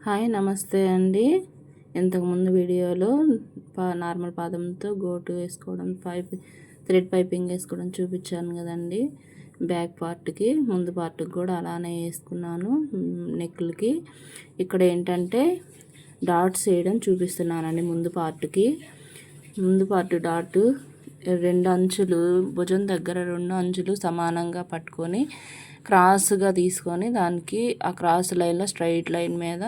Hi నమస్తే అండి. ఇంతకుముందు వీడియోలో నార్మల్ పాదంతో గోటు వేసుకోవడం, థ్రెడ్ పైపింగ్ వేసుకోవడం చూపించాను కదండి. బ్యాక్ పార్ట్కి, ముందు పార్ట్కి కూడా అలానే వేసుకున్నాను. నెక్లకి ఇక్కడ ఏంటంటే డాట్స్ వేయడం చూపిస్తున్నానండి. ముందు పార్ట్ డాట్ రెండు అంచులు భుజం దగ్గర రెండు అంచులు సమానంగా పట్టుకొని క్రాస్గా తీసుకొని దానికి ఆ క్రాస్ లైన్లో స్ట్రైట్ లైన్ మీద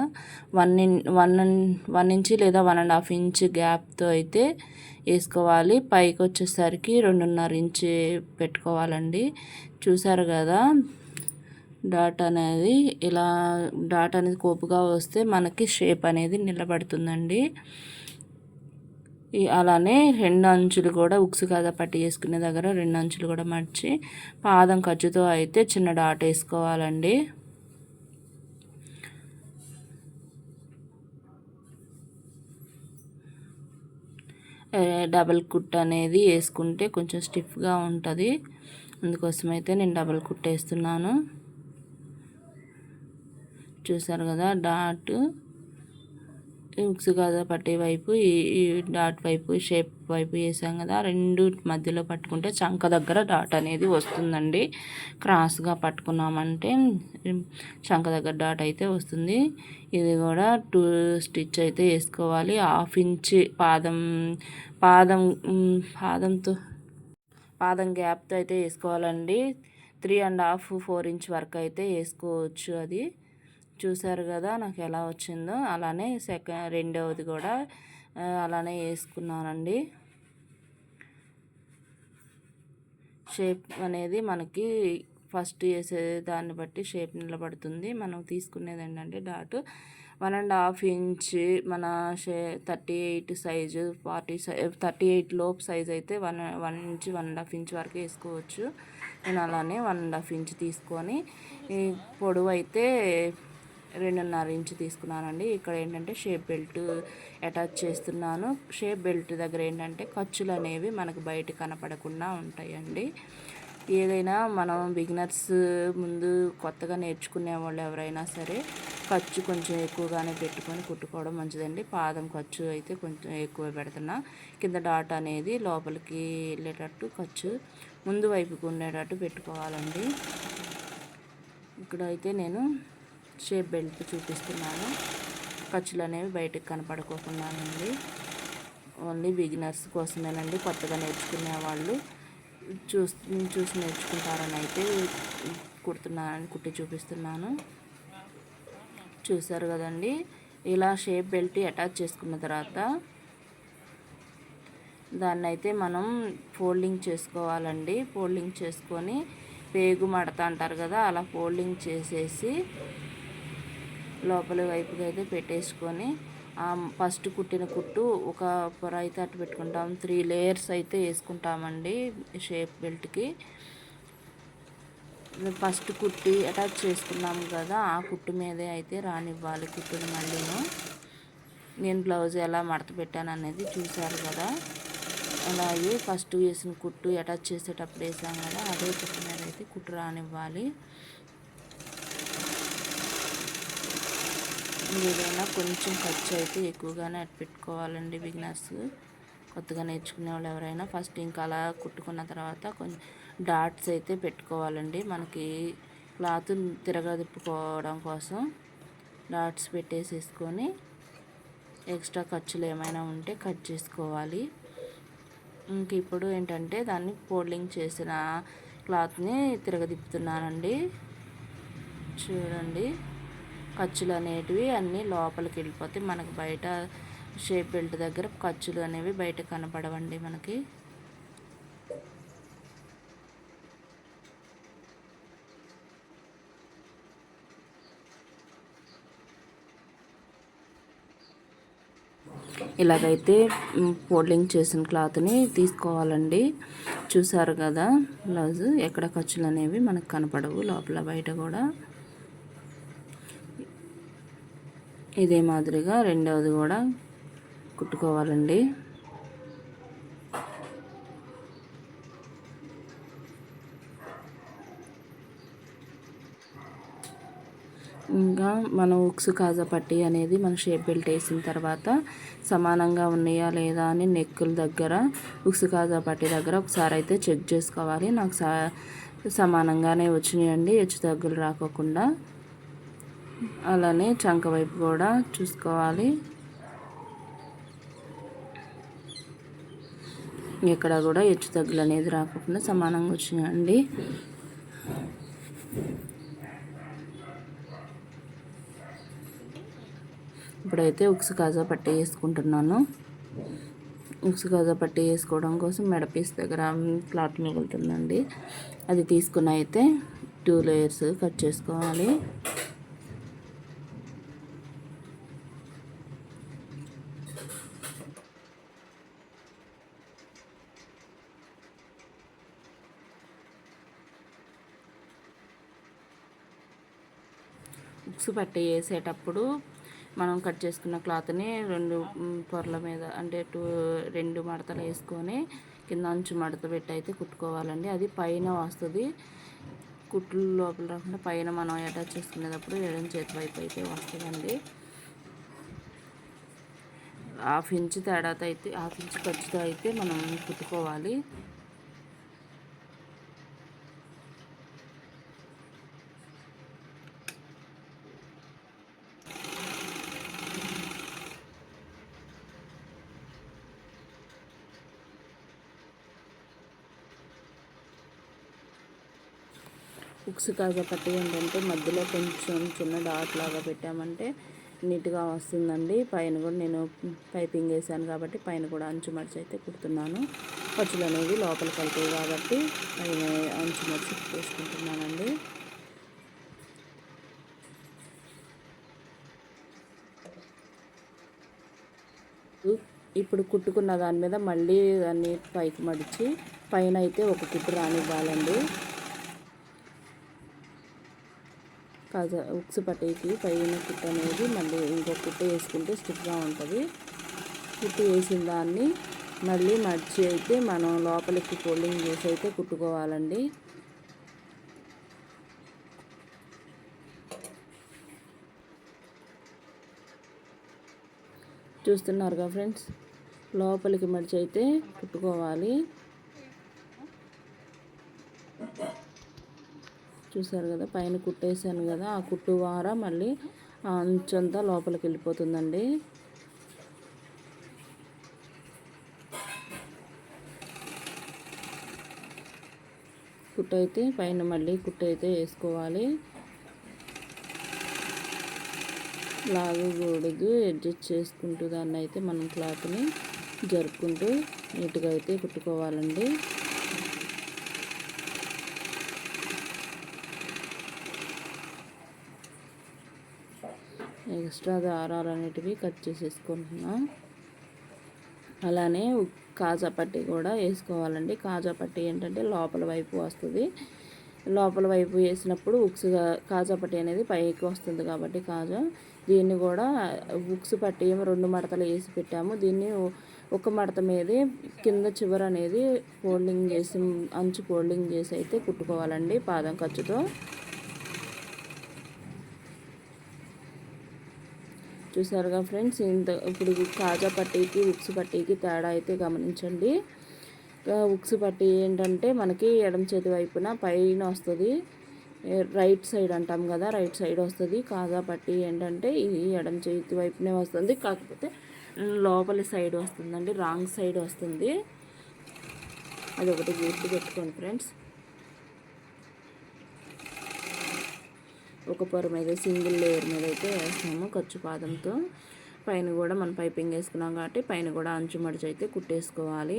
1 ఇంచ్ లేదా 1.5 ఇంచ్ గ్యాప్తో అయితే వేసుకోవాలి. పైకి వచ్చేసరికి 2.5 ఇంచ్ పెట్టుకోవాలండి. చూసారు కదా, డాట్ అనేది కోపుగా వస్తే మనకి షేప్ అనేది నిలబడుతుందండి. అలానే రెండు అంచులు కూడా ఉక్సు కదా పట్టి వేసుకునే దగ్గర రెండు అంచులు కూడా మర్చి పాదం ఖర్చుతో అయితే చిన్న డాట్ వేసుకోవాలండి. డబల్ కుట్ అనేది వేసుకుంటే కొంచెం స్టిఫ్గా ఉంటుంది. అందుకోసమైతే నేను డబల్ కుట్ వేస్తున్నాను. చూసారు కదా, డాట్ ఉక్సు గాజా పట్టే వైపు ఈ డాట్ వైపు షేప్ వైపు వేసాం కదా, రెండు మధ్యలో పట్టుకుంటే చంక దగ్గర డాట్ అనేది వస్తుందండి. క్రాస్గా పట్టుకున్నామంటే చంక దగ్గర డాట్ అయితే వస్తుంది. ఇది కూడా 2 స్టిచ్ అయితే వేసుకోవాలి. 1/2 ఇంచ్ పాదం గ్యాప్తో అయితే వేసుకోవాలండి. 3.5 4 ఇంచ్ వరకు అయితే వేసుకోవచ్చు. అది చూసారు కదా నాకు ఎలా వచ్చిందో. అలానే రెండవది కూడా అలానే వేసుకున్నానండి. షేప్ అనేది మనకి ఫస్ట్ వేసే దాన్ని బట్టి షేప్ నిలబడుతుంది. మనం తీసుకునేది ఏంటంటే డాట్ 1.5 ఇంచ్ మన 38 సైజు 38 లోపు సైజ్ అయితే 1 ఇంచ్ 1.5 ఇంచ్ వరకు వేసుకోవచ్చు. నేను అలానే 1.5 ఇంచ్ తీసుకొని పొడవు అయితే 2.5 ఇంచ్ తీసుకున్నానండి. ఇక్కడ ఏంటంటే షేప్ బెల్ట్ అటాచ్ చేస్తున్నాను. షేప్ బెల్ట్ దగ్గర ఏంటంటే ఖర్చులు అనేవి మనకు బయట కనపడకుండా ఉంటాయండి. ఏదైనా మనం బిగినర్స్ ముందు కొత్తగా నేర్చుకునే వాళ్ళు ఎవరైనా సరే ఖర్చు కొంచెం ఎక్కువగానే పెట్టుకొని కుట్టుకోవడం మంచిదండి. పాదం ఖర్చు అయితే కొంచెం ఎక్కువ పెడుతున్నా. కింద డాట్ అనేది లోపలికి వెళ్ళేటట్టు ఖర్చు ముందు వైపుకు ఉండేటట్టు పెట్టుకోవాలండి. ఇక్కడైతే నేను షేప్ బెల్ట్ చూపిస్తున్నాను. ఖర్చులు అనేవి బయటకు కనపడుకోకుండానండి. Only beginners కోసమేనండి. కొత్తగా నేర్చుకునే వాళ్ళు చూసి నేర్చుకుంటారని అయితే కుట్టి చూపిస్తున్నాను. చూసారు కదండి. ఇలా షేప్ బెల్ట్ అటాచ్ చేసుకున్న తర్వాత దాన్ని అయితే మనం ఫోల్డింగ్ చేసుకోవాలండి. ఫోల్డింగ్ చేసుకొని పేగు మడత అంటారు కదా, అలా ఫోల్డింగ్ చేసేసి లోపలి వైపుగా అయితే పెట్టేసుకొని ఫస్ట్ కుట్టిన కుట్టు ఒక పొర అయితే అట్టు పెట్టుకుంటాం. 3 లేయర్స్ అయితే వేసుకుంటామండి షేప్ బెల్ట్కి. ఫస్ట్ కుట్టి అటాచ్ చేసుకున్నాము కదా, ఆ కుట్టు మీదే అయితే రానివ్వాలి కుట్టుని. మళ్ళీను నేను బ్లౌజ్ ఎలా మడత పెట్టాను అనేది చూశారు కదా. అలాగే ఫస్ట్ వేసిన కుట్టు అటాచ్ చేసేటప్పుడు వేసాం కదా, అదే కుట్టు మీద అయితే కుట్టు రానివ్వాలి. ఏదైనా కొంచెం ఖర్చు అయితే ఎక్కువగానే అటు పెట్టుకోవాలండి. బిగినర్స్ కొత్తగా నేర్చుకునే వాళ్ళు ఎవరైనా ఫస్ట్ ఇంకా అలా కుట్టుకున్న తర్వాత కొంచెం డాట్స్ అయితే పెట్టుకోవాలండి. మనకి క్లాత్ తిరగదిప్పుకోవడం కోసం డాట్స్ పెట్టేసేసుకొని ఎక్స్ట్రా ఖర్చులు ఏమైనా ఉంటే కట్ చేసుకోవాలి. ఇంక ఇప్పుడు ఏంటంటే దాన్ని ఫోల్డింగ్ చేసిన క్లాత్ని తిరగదిప్పుతున్నానండి. చూడండి, ఖర్చులు అనేటివి అన్నీ లోపలికి వెళ్ళిపోతాయి. మనకు బయట షేప్ బెల్ట్ దగ్గర ఖర్చులు అనేవి బయట కనపడవండి మనకి. ఇలాగైతే ఫోల్డింగ్ చేసిన క్లాత్ని తీసుకోవాలండి. చూసారు కదా, బ్లౌజ్ ఎక్కడ ఖర్చులు అనేవి మనకు కనపడవు, లోపల బయట కూడా. ఇదే మాదిరిగా రెండవది కూడా కుట్టుకోవాలండి. ఇంకా మనం ఉక్సు కాజా పట్టి అనేది మన షేప్ బెల్ట్ వేసిన తర్వాత సమానంగా ఉన్నాయా లేదా అని నెక్కుల దగ్గర ఉక్సు కాజా పట్టి దగ్గర ఒకసారి అయితే చెక్ చేసుకోవాలి. నాకు సమానంగానే వచ్చినాయండి, హెచ్చు తగ్గులు రాకోకుండా. అలానే చంక వైపు కూడా చూసుకోవాలి, ఎక్కడ కూడా హెచ్చు తగ్గులు అనేది రాకుండా సమానంగా వచ్చినాయండి. ఇప్పుడైతే ఉక్సు కాజా పట్టి వేసుకుంటున్నాను. ఉక్సు కాజా పట్టి వేసుకోవడం కోసం మెడపీస్ దగ్గర క్లాత్ మిగులుతుందండి, అది తీసుకుని అయితే 2 లేయర్స్ కట్ చేసుకోవాలి. ఉక్సు పట్టి వేసేటప్పుడు మనం కట్ చేసుకున్న క్లాత్ని 2 పొరల మీద అంటే 2 మడతలు వేసుకొని కింద అంచు మడత పెట్టి అయితే కుట్టుకోవాలండి. అది పైన వస్తుంది, కుట్లు లోపల రాకుండా పైన మనం అటాచ్ చేసుకునేటప్పుడు ఎడమ చేతి వైపు అయితే వస్తుందండి. 1/2 ఇంచు తేడాతో అయితే 1/2 ఇంచు ఖర్చుతో అయితే మనం కుట్టుకోవాలి. ఉక్సు కాజా పట్టి ఏంటంటే మధ్యలో కొంచెం చిన్న డాట్ లాగా పెట్టామంటే నీట్గా వస్తుందండి. పైన కూడా నేను పైపింగ్ వేసాను కాబట్టి పైన కూడా అంచు మడిచి అయితే కుడుతున్నాను. ఖర్చులు అనేవి లోపలికి వెళ్తాయి కాబట్టి పైన అంచు మడిచి వేసుకుంటున్నానండి. ఇప్పుడు కుట్టుకున్న దాని మీద మళ్ళీ దాన్ని పైకి మడిచి పైన అయితే ఒక కుట్టు రానివ్వాలండి. కాజా ఉక్సు పట్టీకి పైన కుట్టు అనేది మళ్ళీ ఇంకొక కుట్టు వేసుకుంటే స్టిఫ్గా ఉంటుంది. కుట్టు వేసిన దాన్ని మళ్ళీ మడిచి అయితే మనం లోపలికి ఫోల్డింగ్ చేసి అయితే కుట్టుకోవాలండి. చూస్తున్నారుగా ఫ్రెండ్స్, లోపలికి మడిచి అయితే కుట్టుకోవాలి. చూసారు కదా, పైన కుట్టేసాను కదా, ఆ కుట్టు వార మళ్ళీ ఆ అంచంతా లోపలికి వెళ్ళిపోతుందండి. కుట్టు అయితే పైన మళ్ళీ కుట్టు అయితే వేసుకోవాలి. లాగకూడదు, అడ్జస్ట్ చేసుకుంటూ దాన్ని అయితే మనం క్లాత్ని జరుపుకుంటూ నీట్గా అయితే కుట్టుకోవాలండి. ఎక్స్ట్రా దారాలు అనేటివి కట్ చేసేసుకుంటున్నాం. అలానే కాజా పట్టి కూడా వేసుకోవాలండి. కాజా పట్టి ఏంటంటే లోపల వైపు వస్తుంది. లోపల వైపు వేసినప్పుడు కాజా పట్టి అనేది పైకి వస్తుంది కాబట్టి దీన్ని కూడా ఉక్సు పట్టి 2 మడతలు వేసి పెట్టాము. దీన్ని ఒక మడత మీదే కింద చివర అనేది ఫోల్డింగ్ చేసి అంచు ఫోల్డింగ్ చేసి అయితే కుట్టుకోవాలండి పాదం ఖర్చుతో. చూసారుగా ఫ్రెండ్స్, ఇప్పుడు కాజా పట్టీకి ఉక్సు పట్టీకి తేడా అయితే గమనించండి. ఉక్సు పట్టీ ఏంటంటే మనకి ఎడమ చేతి వైపున పైన వస్తుంది, రైట్ సైడ్ అంటాం కదా, రైట్ సైడ్ వస్తుంది. కాజా పట్టీ ఏంటంటే ఇది ఎడమ చేతి వైపునే వస్తుంది, కాకపోతే లోపలి సైడ్ వస్తుందండి, రాంగ్ సైడ్ వస్తుంది. అదొకటి గుర్తు పెట్టుకోండి ఫ్రెండ్స్. ఒక పొర మీద సింగిల్ లేయర్ మీద అయితే వేస్తాము ఖర్చు పాదంతో. పైన కూడా మనం పైపింగ్ వేసుకున్నాం కాబట్టి పైన కూడా అంచు మడిచి అయితే కుట్టేసుకోవాలి.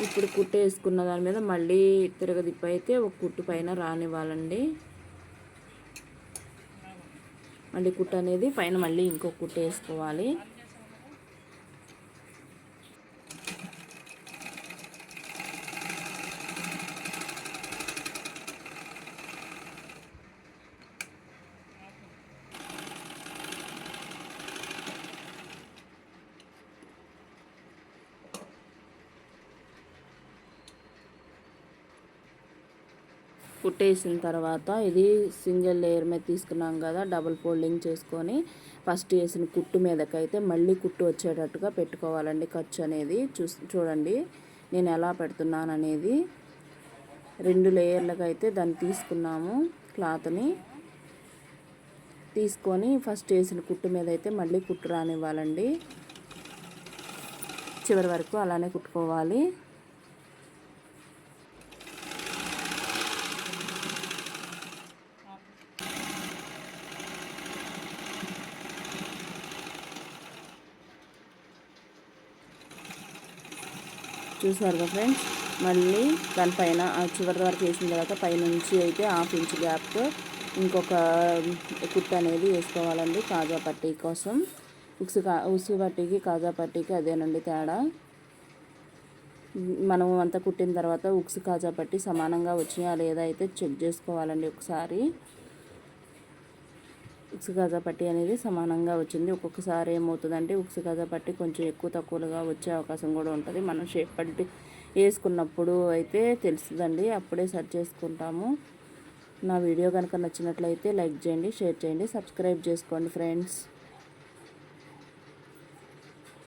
ఇప్పుడు కుట్టేసుకున్న దాని మీద మళ్ళీ తిరగదిప్పి అయితే ఒక కుట్టు పైన రానివ్వాలండి. మళ్ళీ కుట్టు అనేది పైన మళ్ళీ ఇంకొక కుట్టు వేసుకోవాలి. కుట్టేసిన తర్వాత ఇది సింగిల్ లేయర్ మీద తీసుకున్నాం కదా, డబుల్ ఫోల్డింగ్ చేసుకొని ఫస్ట్ వేసిన కుట్టు మీదకైతే మళ్ళీ కుట్టు వచ్చేటట్టుగా పెట్టుకోవాలండి. ఖర్చు అనేది చూడండి నేను ఎలా పెడుతున్నాను అనేది. 2 లేయర్లకు అయితే దాన్ని తీసుకున్నాము. క్లాత్ని తీసుకొని ఫస్ట్ వేసిన కుట్టు మీద అయితే మళ్ళీ కుట్టు రానివ్వాలండి. చివరి వరకు అలానే కుట్టుకోవాలి. చూసారుగా ఫ్రెండ్స్, మళ్ళీ దానిపైన చివరి వరకు వేసిన తర్వాత పైనుంచి అయితే 1/2 ఇంచ్ గ్యాప్తో ఇంకొక కుట్టు అనేది వేసుకోవాలండి కాజా పట్టీ కోసం. ఉక్సు పట్టీకి కాజా పట్టీకి అదేనండి తేడా. మనం అంతా కుట్టిన తర్వాత ఉక్సు కాజా పట్టీ సమానంగా వచ్చినాయా లేదా అయితే చెక్ చేసుకోవాలండి ఒకసారి. ఉక్సు కాజా పట్టీ అనేది సమానంగా వచ్చింది. ఒక్కొక్కసారి ఏమవుతుందంటే ఉక్సు కాజా పట్టీ కొంచెం ఎక్కువ తక్కువగా వచ్చే అవకాశం కూడా ఉంటుంది. మనం షేప్ పట్టి వేసుకున్నప్పుడు అయితే తెలుస్తుందండి, అప్పుడే సెట్ చేసుకుంటాము. నా వీడియో కనుక నచ్చినట్లయితే లైక్ చేయండి, షేర్ చేయండి, సబ్స్క్రైబ్ చేసుకోండి ఫ్రెండ్స్.